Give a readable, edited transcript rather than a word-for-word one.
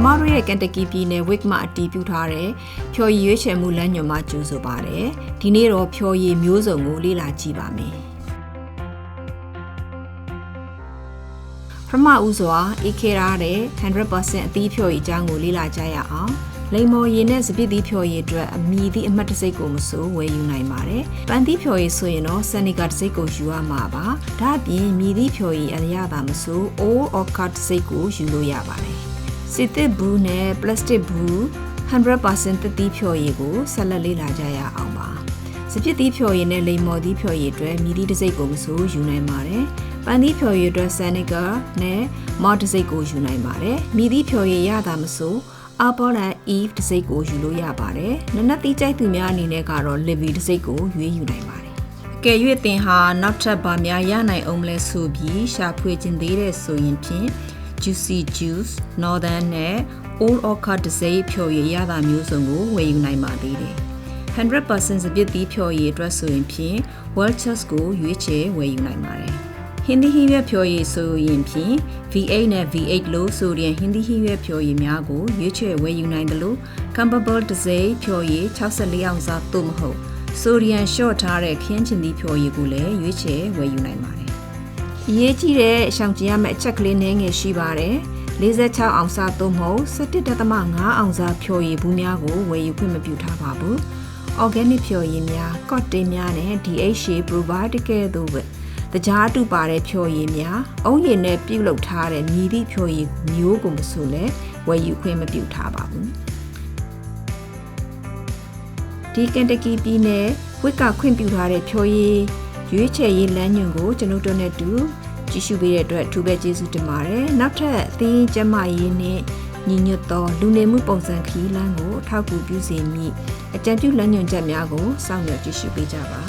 မာတို့ရဲ့ကန်တကီပြည်နယ်ဝစ်မှာအတီးပြထားတဲ့ဖြော်ရည်ရွေးချယ်မှုလမ်းညွှန်မှာကြိုဆိုပါတယ်ဒီနေ့တော့ဖြော်ရည်မျိုးစုံကိုလေ့လာကြည့်ပါမယ်ပထမဦးစွာအေးခဲရတဲ့ 100% အသီးဖြော်ရည်အကြောင်းကိုလေ့လာကြရအောင်လိမ္မော်ရည်နဲ့စပစ်သီးဖြော်ရည်အတွက်အမီသည့်အမှတ်တစိတ်ကိုမစိုးဝယ်ယူနိုင်ပါတယ်ပန်းသီးဖြော်ရည်ဆိုရင်တော့စန်နီကာတစိတ်ကိုယူရမှာပါဒါအပြင်မြည်သီးဖြော်ရည်အရသာမစိုးအိုးအော်ကတ်တစိတ်ကိုယူလို့ရပါတယ်စစ်သစ်ဘူးနဲ့ပလတ်စတစ်ဘူး 100% သစ်သီးဖြော်ရည်ကိုဆက်လက်လေ့လာကြရအောင်ပါစပစ်သီးဖြော်ရည်နဲ့လိမ္မော်သီးဖြော်ရည်အတွက်မြည်သီးတစိတ်ကိုမစိုးယူနိုင်ပါတယ်ပန်းသီးဖြော်ရည်အတွက်စန်နီကာနဲ့မော်တစိတ်ကိုယူနိုင်ပါတယ်မြည်သီးဖြော်ရည်ရသာမစိုး Apple and Eve တစိတ်ကိုယူလို့ရပါတယ်။နနက်သီးကြိုက်သူများအနေနဲ့ကတော့ Livy တစိတ်ကိုရွေးယူနိုင်ပါတယ်။အကယ်၍သင်ဟာနောက်ထပ်ဗာများရနိုင်အောင်လဲဆိုပြီးရှာဖွေခြင်းသေးတဲ့ဆိုရင်ဖြင့် Juicy Juice, Northern နဲ့ Old Orchard တစိတ်ဖြော်ရည်ရတာမျိုးစုံကိုဝယ်ယူနိုင်ပါသေးတယ်။ 100% စပစ်သီးဖြော်ရည်အတွက်ဆိုရင်ဖြင့် Welch's ကိုရွေးချယ်ဝယ်ယူနိုင်ပါတယ်။ဟင်းသီးဟင်းရွက်ဖြော်ရည်ဆိုရင်ဖြင့် V8 နဲ့ V8 လို့ဆိုရင်ဟင်းသီးဟင်းရွက်ဖြော်ရည်များကိုရွေးချယ်ဝယ်ယူနိုင်တယ်လို့ Campbell တစိမ့်ဖြော်ရည်64အောင်စားသို့မဟုတ်ဆိုဒီယမ်ရှော့ထားတဲ့ခင်းချင်သီးဖြော်ရည်ကိုလည်းရွေးချယ်ဝယ်ယူနိုင်ပါတယ်။အရေးကြီးတဲ့ရှောင်ကျဉ်ရမယ့်အချက်ကလေးနည်းငယ်ရှိပါတယ်။46အောင်စားသို့မဟုတ်17.5အောင်စားဖြော်ရည်ဘူးများကိုဝယ်ယူခွင့်မပြုထားပါဘူး။ Organic ဖြော်ရည်များ Cotton များနဲ့ DHA Probiotic တို့ပဲတကြားအတူပါတဲ့ဖြော်ရည်များအုံးရည်နဲ့ပြုတ်လုပ်ထားတဲ့မြည်သည့်ဖြော်ရည်မျိုးကိုမဆိုလဲဝယ်ယူခွင့်မပြုထားပါဘူးဒီကန်တကီပြည်နယ်ဝစ်ကခွင့်ပြုထားတဲ့ဖြော်ရည်ရွေးချယ်ရေးလမ်းညွှန်ကိုကျွန်ုပ်တို့နဲ့တူကြည့်ရှုပေးတဲ့အတွက်အထူးပဲကျေးဇူးတင်ပါတယ်နောက်ထပ်အသင်းကျမရေးနဲ့ညီညွတ်သောလူနေမှုပုံစံခရီးလမ်းကိုအထောက်အကူပြုစေမည့်အကြံပြုလမ်းညွှန်ချက်များကိုစောင့်မျှော်ကြည့်ရှုပေးကြပါ